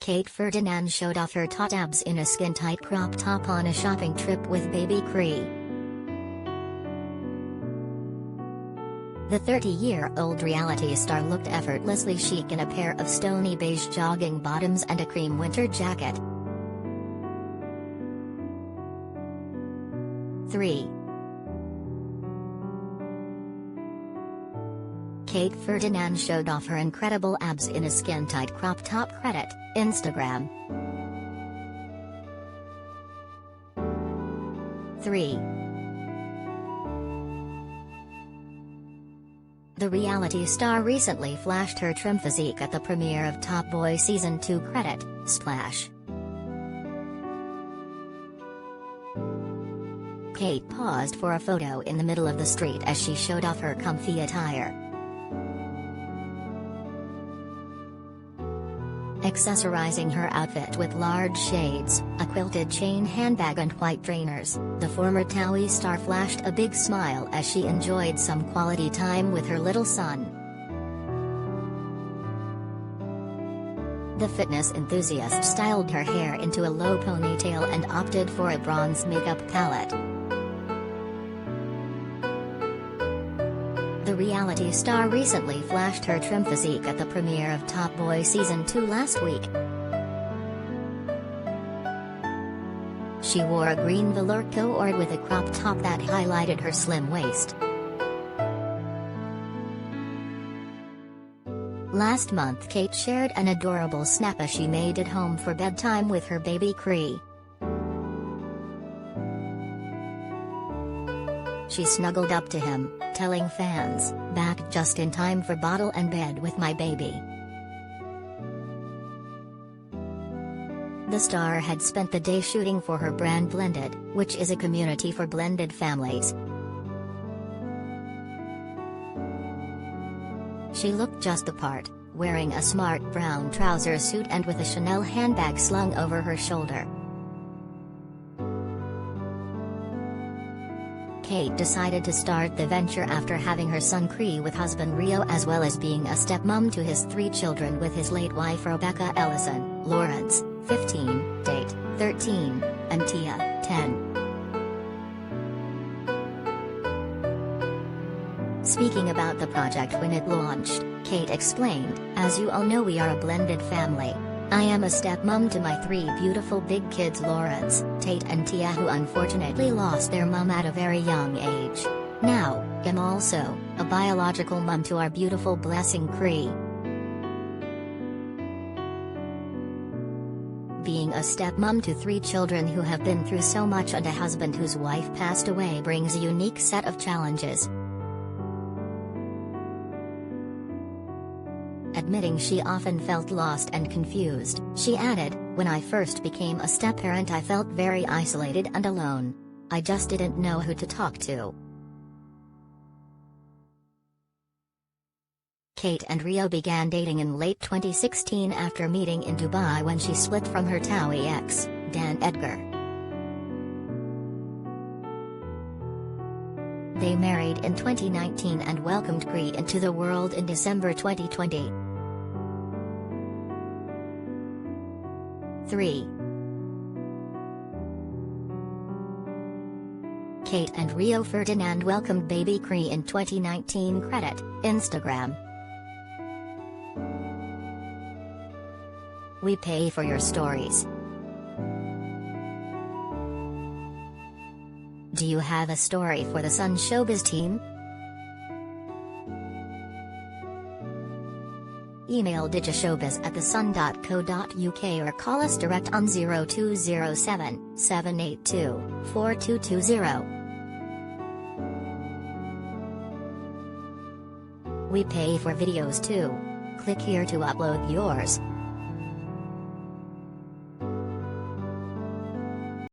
Kate Ferdinand showed off her taut abs in a skin-tight crop top on a shopping trip with baby Cree. The 30-year-old reality star looked effortlessly chic in a pair of stony beige jogging bottoms and a cream winter jacket. 3. Kate Ferdinand showed off her incredible abs in a skin-tight crop top. Credit, Instagram. 3. The reality star recently flashed her trim physique at the premiere of Top Boy Season 2. Credit, Splash. Kate paused for a photo in the middle of the street as she showed off her comfy attire. Accessorizing her outfit with large shades, a quilted chain handbag and white trainers, the former TOWIE star flashed a big smile as she enjoyed some quality time with her little son. The fitness enthusiast styled her hair into a low ponytail and opted for a bronze makeup palette. The reality star recently flashed her trim physique at the premiere of Top Boy Season 2 last week. She wore a green velour cord with a crop top that highlighted her slim waist. Last month Kate shared an adorable snap as she made it home for bedtime with her baby Cree. She snuggled up to him, telling fans, "Back just in time for bottle and bed with my baby." The star had spent the day shooting for her brand Blended, which is a community for blended families. She looked just the part, wearing a smart brown trouser suit and with a Chanel handbag slung over her shoulder. Kate decided to start the venture after having her son Cree with husband Rio, as well as being a stepmom to his 3 children with his late wife Rebecca Ellison, Lawrence, 15, Tate, 13, and Tia, 10. Speaking about the project when it launched, Kate explained, "As you all know, we are a blended family. I am a stepmom to my 3 beautiful big kids, Lawrence, Tate and Tia, who unfortunately lost their mum at a very young age. Now, I'm also a biological mum to our beautiful blessing Cree." Being a stepmom to 3 children who have been through so much and a husband whose wife passed away brings a unique set of challenges. Admitting she often felt lost and confused, she added, "When I first became a step-parent I felt very isolated and alone. I just didn't know who to talk to." Kate and Rio began dating in late 2016 after meeting in Dubai when she split from her TOWIE ex, Dan Edgar. They married in 2019 and welcomed Cree into the world in December 2020. 3. Kate and Rio Ferdinand welcomed baby Cree in 2019. Credit, Instagram. We pay for your stories. Do you have a story for the Sun Showbiz team? Email digishowbiz@thesun.co.uk or call us direct on 0207 782 4220. We pay for videos too. Click here to upload yours.